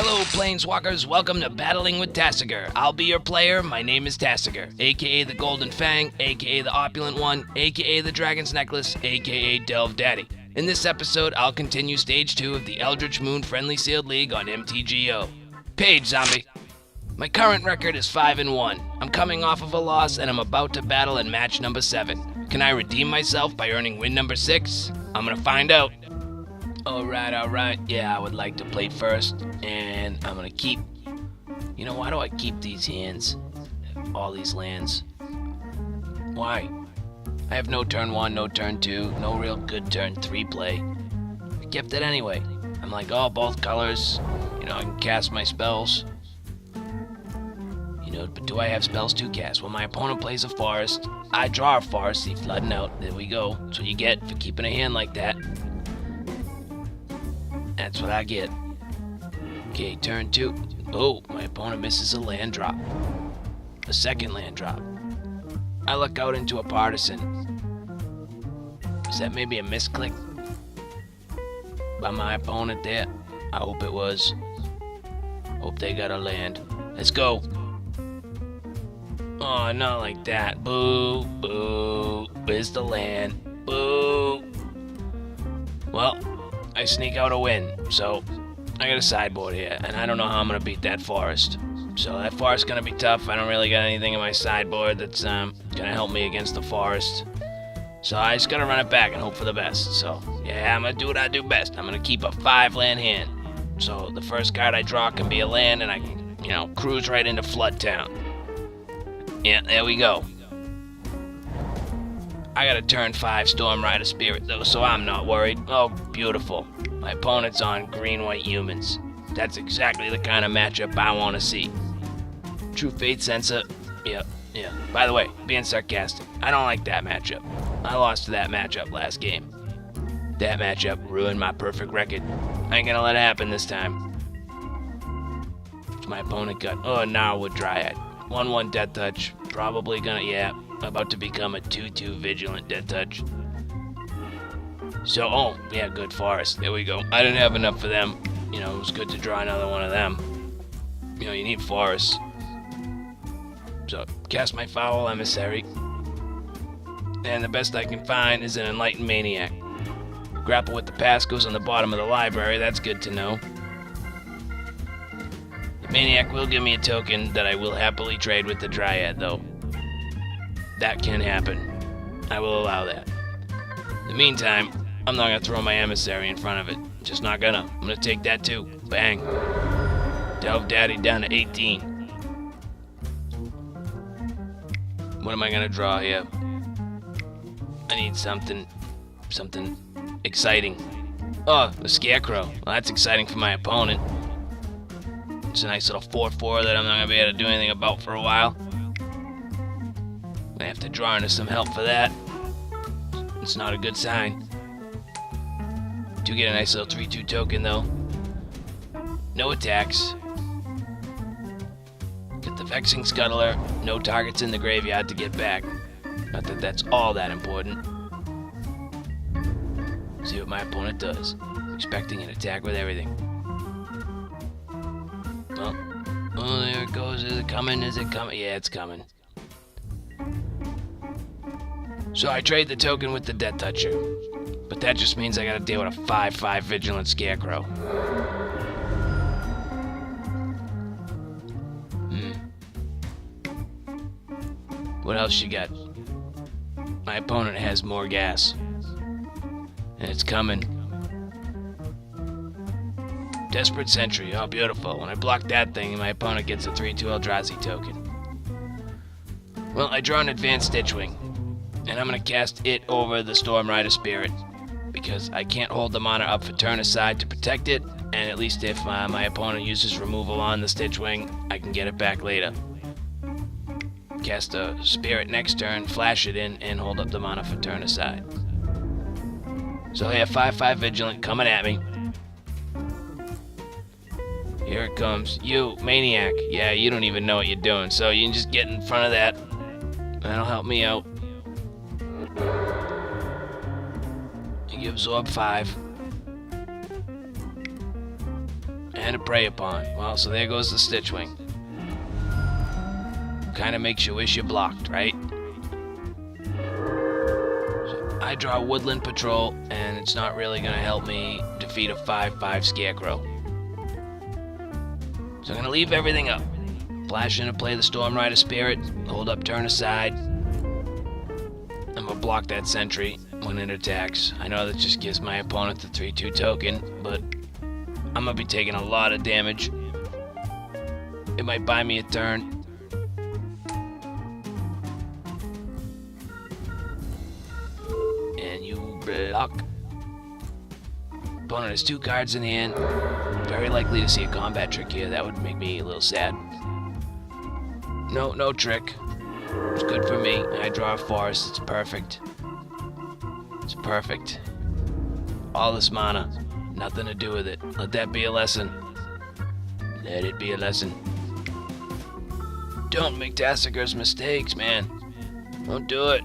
Hello, Planeswalkers. Welcome to Battling with Tasigur. I'll be your player. My name is Tasigur, aka the Golden Fang, aka the Opulent One, aka the Dragon's Necklace, aka Delve Daddy. In this episode, I'll continue Stage 2 of the Eldritch Moon Friendly Sealed League on MTGO. Page, zombie. My current record is 5-1. I'm coming off of a loss, and I'm about to battle in match number 7. Can I redeem myself by earning win number 6? I'm gonna find out. Alright. Yeah, I would like to play first, and I'm gonna keep... You know, why do I keep these hands? All these lands. Why? I have no turn 1, no turn 2, no real good turn 3 play. I kept it anyway. I'm like, oh, both colors. You know, I can cast my spells. You know, but do I have spells to cast? Well, my opponent plays a forest. I draw a forest, see, flooding out. There we go. That's what you get for keeping a hand like that. That's what I get. Okay, turn 2. Oh, my opponent misses a land drop. A second land drop. I look out into a partisan. Is that maybe a misclick by my opponent there? I hope it was. Hope they got a land. Let's go. Oh, not like that. Boo, boo. Where's the land? Boo. Well, I sneak out a win, so I got a sideboard here, and I don't know how I'm gonna beat that forest. So that forest's gonna be tough. I don't really got anything in my sideboard that's gonna help me against the forest. So I just gotta run it back and hope for the best. So yeah, I'm gonna do what I do best. I'm gonna keep a 5-land hand. So the first card I draw can be a land, and I can, you know, cruise right into Flood Town. Yeah, there we go. I got a turn 5 Storm Rider Spirit though, so I'm not worried. Oh, beautiful. My opponent's on green-white humans. That's exactly the kind of matchup I want to see. True Fate Sensor. Yeah. By the way, being sarcastic, I don't like that matchup. I lost to that matchup last game. That matchup ruined my perfect record. I ain't gonna let it happen this time. My opponent got, Gnarlwood Dryad. 1/1 Death Touch. Probably gonna, about to become a 2/2 Vigilant Death Touch. So, good forest. There we go. I didn't have enough for them. You know, it was good to draw another one of them. You know, you need forests. So, cast my Foul Emissary. And the best I can find is an Enlightened Maniac. Grapple with the Past goes on the bottom of the library. That's good to know. The Maniac will give me a token that I will happily trade with the Dryad, though. That can happen. I will allow that. In the meantime, I'm not gonna throw my Emissary in front of it. Just not gonna. I'm gonna take that too. Bang. Delve Daddy down to 18. What am I gonna draw here? I need something exciting. Oh, the Scarecrow. Well, that's exciting for my opponent. It's a nice little 4/4 that I'm not gonna be able to do anything about for a while. I have to draw into some help for that. It's not a good sign. Do get a nice little 3/2 token though. No attacks. Get the Vexing Scuttler. No targets in the graveyard to get back. Not that that's all that important. See what my opponent does. Expecting an attack with everything. Oh, there it goes. Is it coming? Yeah, it's coming. So I trade the token with the Death Toucher. But that just means I gotta deal with a 5/5 Vigilant Scarecrow. What else you got? My opponent has more gas. And it's coming. Desperate Sentry. Oh, beautiful. When I block that thing, my opponent gets a 3/2 Eldrazi token. Well, I draw an Advanced Stitchwing. And I'm going to cast it over the Storm Rider Spirit, because I can't hold the mana up for turn aside to protect it, and at least if my opponent uses removal on the Stitchwing, I can get it back later. Cast a Spirit next turn, flash it in, and hold up the mana for turn aside. So I have 5/5 Vigilant coming at me. Here it comes. You, Maniac. Yeah, you don't even know what you're doing, so you can just get in front of that. That'll help me out. You absorb 5. And a prey upon. Well, so there goes the Stitchwing. Kind of makes you wish you blocked, right? So I draw Woodland Patrol, and it's not really going to help me defeat a 5/5 Scarecrow. So I'm going to leave everything up. Flash in to play the Storm Rider Spirit, hold up, turn aside. I'm going to block that Sentry when it attacks. I know that just gives my opponent the 3/2 token, but I'm going to be taking a lot of damage. It might buy me a turn. And you block. Opponent has 2 cards in hand. Very likely to see a combat trick here. That would make me a little sad. No trick. It's good for me. I draw a forest. It's perfect. It's perfect. All this mana. Nothing to do with it. Let that be a lesson. Let it be a lesson. Don't make Tasigur's mistakes, man. Don't do it.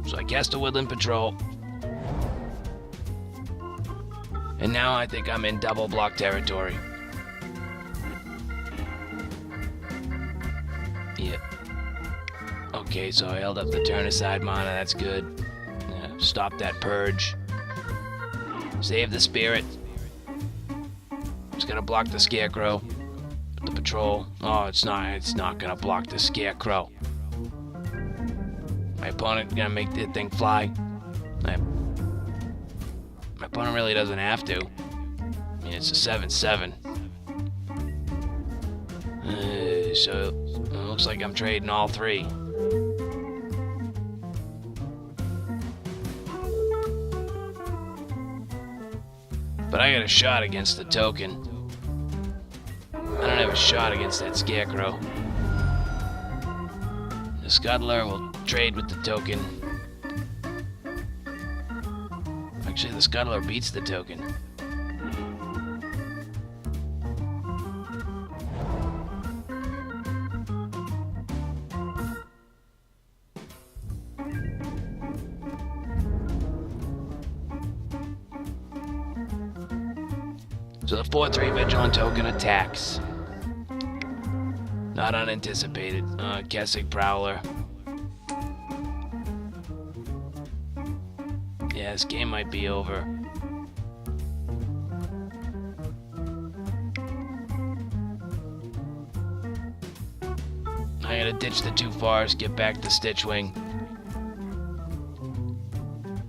So I cast a Woodland Patrol. And now I think I'm in double block territory. Yep. Okay, so I held up the turn aside mana. That's good. Stop that purge. Save the Spirit. It's gonna block the Scarecrow. The Patrol. Oh, it's not gonna block the Scarecrow. My opponent gonna make the thing fly. My opponent really doesn't have to. I mean, it's a 7/7. So it looks like I'm trading all 3. But I got a shot against the token. I don't have a shot against that Scarecrow. The Scuttler will trade with the token. Actually, the Scuttler beats the token. So the 4/3 Vigilant token attacks. Not unanticipated. Kessig Prowler. Yeah, this game might be over. I gotta ditch the 2 forests, get back to Stitchwing.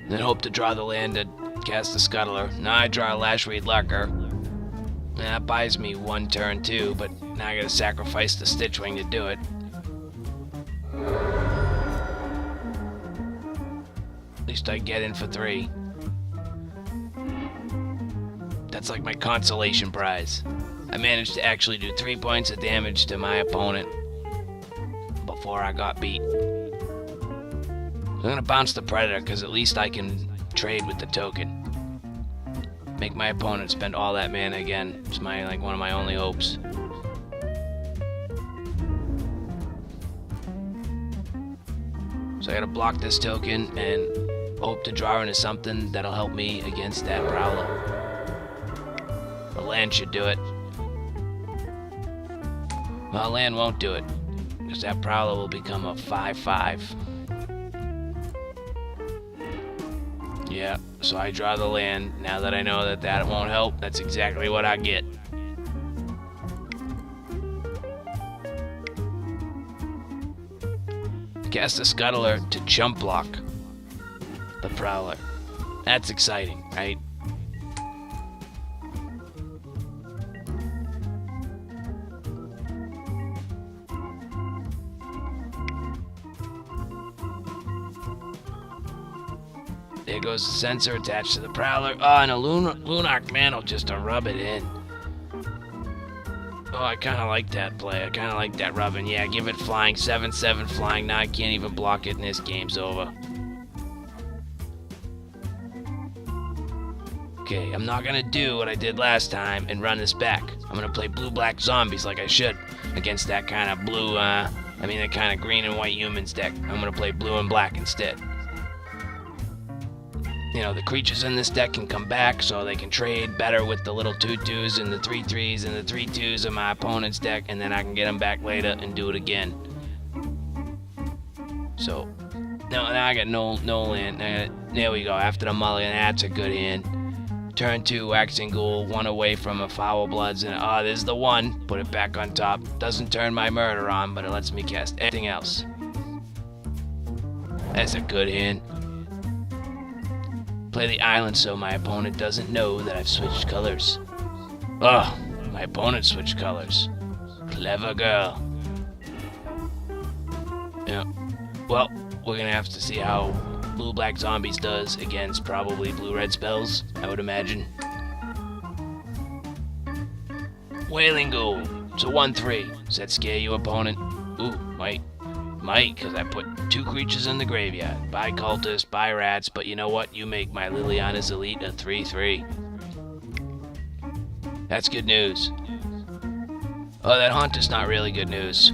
Then hope to draw the land to cast the Scuttler. Now I draw a Lashreed Lurker. That buys me 1 turn too, but now I gotta sacrifice the Stitchwing to do it. At least I get in for 3. That's like my consolation prize. I managed to actually do 3 points of damage to my opponent before I got beat. I'm gonna bounce the Predator because at least I can trade with the token. Make my opponent spend all that mana again. It's one of my only hopes. So I gotta block this token and hope to draw into something that'll help me against that Prowler. The land should do it. Well, land won't do it, because that Prowler will become a 5/5. Yeah, so I draw the land. Now that I know that that won't help, that's exactly what I get. Cast the Scuttler to jump block the Prowler. That's exciting, right? There goes the sensor attached to the Prowler. Oh, and a Lunarch Mantle just to rub it in. Oh, I kind of like that play. I kind of like that rubbing. Yeah, give it flying. 7/7 flying. Now I can't even block it and this game's over. Okay, I'm not going to do what I did last time and run this back. I'm going to play blue-black zombies like I should against that kind of blue, that kind of green and white humans deck. I'm going to play blue and black instead. the creatures in this deck can come back so they can trade better with the little 2/2s and the 3/3s and the 3/2s in my opponent's deck, and then I can get them back later and do it again. So, now I got no land. There we go. After the mulligan, that's a good hand. Turn 2, Waxing Ghoul, 1 away from a Foul Bloods, and there's the 1. Put it back on top. Doesn't turn my murder on, but it lets me cast anything else. That's a good hand. Play the island so my opponent doesn't know that I've switched colors. Oh, my opponent switched colors. Clever girl. Yeah. Well, we're gonna have to see how Blue-Black Zombies does against probably Blue-Red spells, I would imagine. Wailing Ghoul. It's a 1/3. Does that scare you, opponent? Ooh, might, because I put 2 creatures in the graveyard. By cultists, by rats, but you know what? You make my Liliana's Elite a 3/3. That's good news. Oh, that Haunt is not really good news.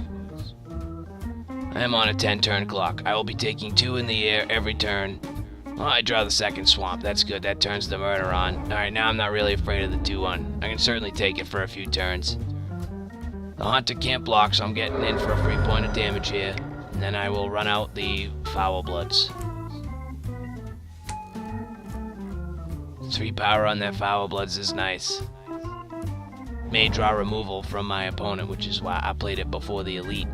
I am on a 10-turn clock. I will be taking 2 in the air every turn. Oh, I draw the second swamp. That's good. That turns the murder on. Alright, now I'm not really afraid of the 2/1. I can certainly take it for a few turns. The Haunter can't block, so I'm getting in for a free point of damage here. And then I will run out the Foul Bloods. 3 power on that Foul Bloods is nice. May draw removal from my opponent, which is why I played it before the Elite.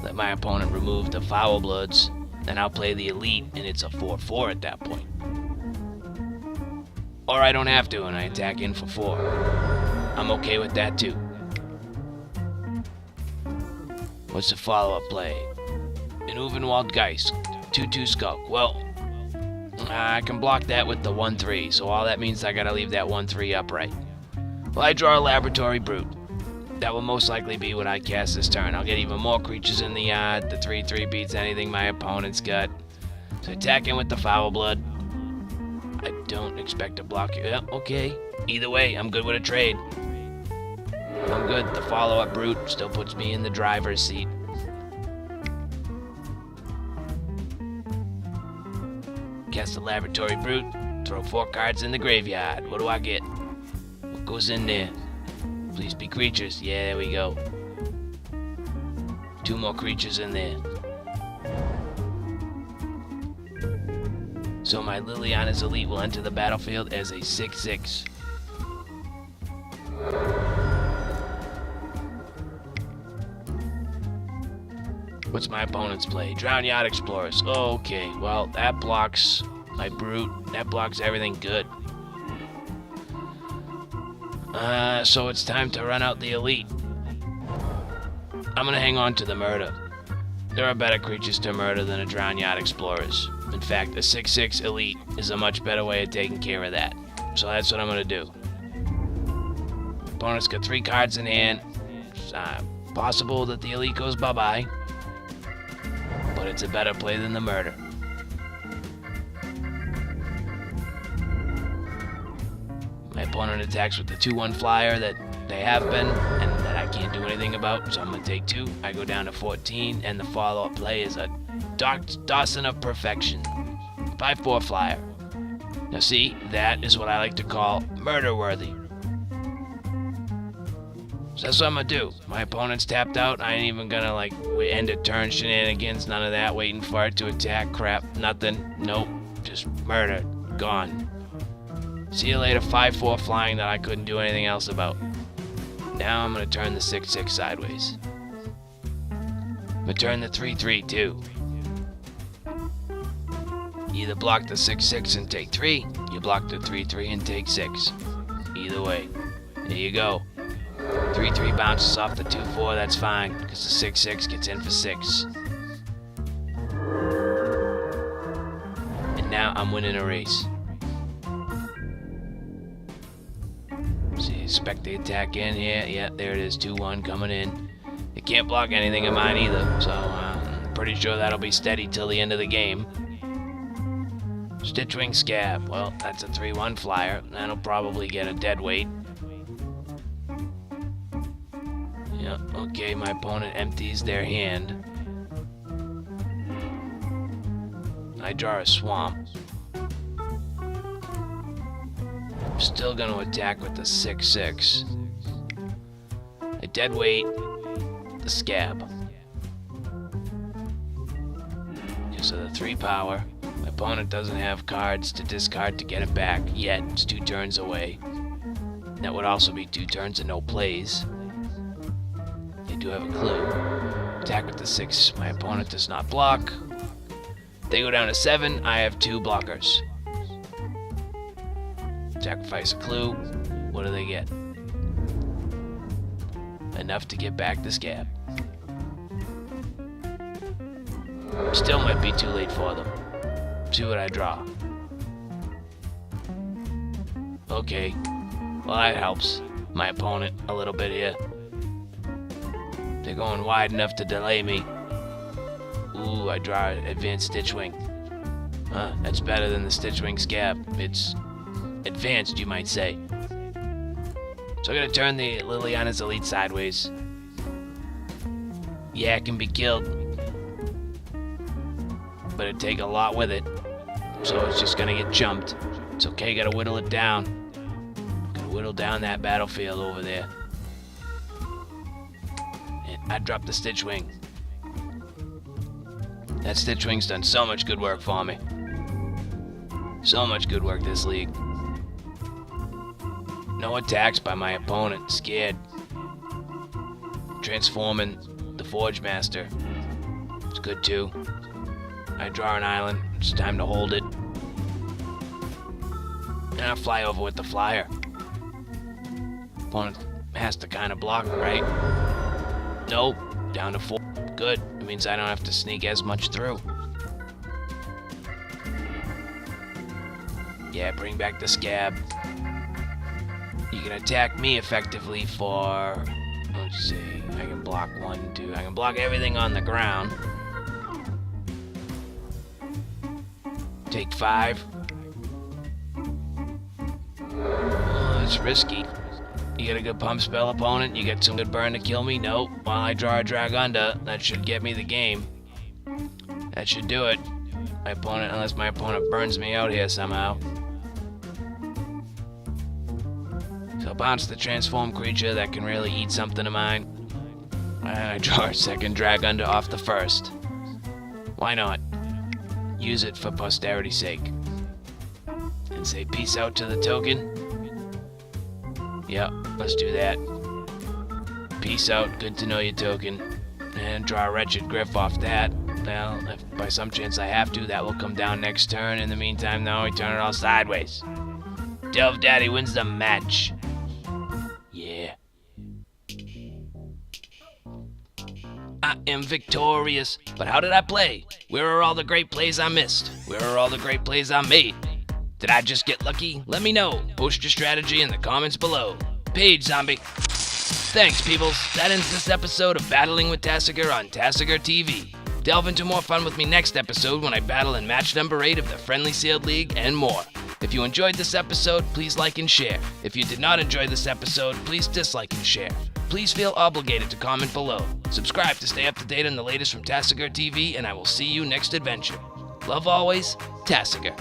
Let my opponent remove the Foul Bloods, then I'll play the Elite, and it's a 4/4 at that point. Or I don't have to, and I attack in for 4. I'm okay with that too. What's the follow-up play? An Uvenwald Geist, 2/2 Skulk. Well, I can block that with the 1/3, so all that means I gotta leave that 1/3 upright. Well, I draw a Laboratory Brute. That will most likely be what I cast this turn. I'll get even more creatures in the yard. The 3/3 beats anything my opponent's got. So attacking with the Foul Blood. I don't expect to block you. Yeah, okay. Either way, I'm good with a trade. I'm good. The follow-up Brute still puts me in the driver's seat. Cast the Laboratory Brute. Throw 4 cards in the graveyard. What do I get? What goes in there? Please be creatures. Yeah, there we go. 2 more creatures in there. So my Liliana's Elite will enter the battlefield as a 6/6. What's my opponent's play? Drown Yacht Explorers. Okay, well, that blocks my Brute. That blocks everything good. So it's time to run out the Elite. I'm gonna hang on to the murder. There are better creatures to murder than a Drown Yacht Explorers. In fact, a 6/6 Elite is a much better way of taking care of that. So that's what I'm gonna do. Opponent's got 3 cards in hand. It's possible that the Elite goes bye-bye, but it's a better play than the murder. My opponent attacks with the 2/1 flyer that they have been, and that I can't do anything about, so I'm going to take 2. I go down to 14, and the follow-up play is a Dawson of Perfection. 5/4 flyer. Now see, that is what I like to call murder-worthy. So that's what I'm going to do. My opponent's tapped out. I ain't even going to, end of turn shenanigans, none of that, waiting for it to attack, crap, nothing, nope, just murder, gone. See you later, 5/4 flying that I couldn't do anything else about. Now I'm going to turn the 6/6 sideways. I'm going to turn the 3/3 too. Either block the 6/6 and take 3, you block the 3/3 and take 6. Either way. There you go. 3/3 bounces off the 2/4, that's fine, because the 6/6 gets in for 6. And now I'm winning a race. See, expect the attack in here. Yeah, there it is, 2/1 coming in. It can't block anything of mine either, so I'm pretty sure that'll be steady till the end of the game. Stitchwing Scab. Well, that's a 3/1 flyer. That'll probably get a dead weight. Yeah, okay, my opponent empties their hand. I draw a swamp. Still gonna attack with the 6/6. I dead weight the scab. Just with a 3 power. My opponent doesn't have cards to discard to get it back yet. It's 2 turns away. That would also be 2 turns and no plays. They do have a clue. Attack with the 6. My opponent does not block. They go down to 7. I have 2 blockers. Sacrifice a clue. What do they get? Enough to get back the scab. Still might be too late for them. See what I draw. Okay. Well, that helps my opponent a little bit here. They're going wide enough to delay me. Ooh, I draw advanced Stitchwing. That's better than the Stitchwing scab. It's advanced, you might say. So I'm gonna turn the Liliana's Elite sideways. Yeah, it can be killed, but it'd take a lot with it. So it's just gonna get jumped. It's okay, gotta whittle it down. Gotta whittle down that battlefield over there. And I dropped the Stitchwing. That Stitchwing's done so much good work for me. So much good work this league. No attacks by my opponent. Scared. Transforming the Forge Master. It's good too. I draw an island. It's time to hold it. And I fly over with the flyer. Opponent has to kind of block, right? Nope. Down to 4. Good. It means I don't have to sneak as much through. Yeah, bring back the scab. You can attack me effectively for, let's see, I can block 1, 2, I can block everything on the ground. Take 5. Oh, it's risky. You get a good pump spell, opponent, you get some good burn to kill me? Nope. While I draw a Dragunda, that should get me the game. That should do it. My opponent, unless my opponent burns me out here somehow. So bounce the transform creature that can really eat something of mine. And I draw a second Dragunda off the first. Why not? Use it for posterity's sake. And say peace out to the token. Yep, let's do that. Peace out, good to know you, token. And draw a Wretched Griff off that. Well, if by some chance I have to, that will come down next turn. In the meantime, though, we turn it all sideways. Delve Daddy wins the match. Yeah. I am victorious. But how did I play? Where are all the great plays I missed? Where are all the great plays I made? Did I just get lucky? Let me know. Post your strategy in the comments below. Page Zombie. Thanks, peoples. That ends this episode of Battling with Tasigur on TasigurTV. Delve into more fun with me next episode when I battle in match number 8 of the Friendly Sealed League and more. If you enjoyed this episode, please like and share. If you did not enjoy this episode, please dislike and share. Please feel obligated to comment below. Subscribe to stay up to date on the latest from TasigurTV, and I will see you next adventure. Love always, Tasigur.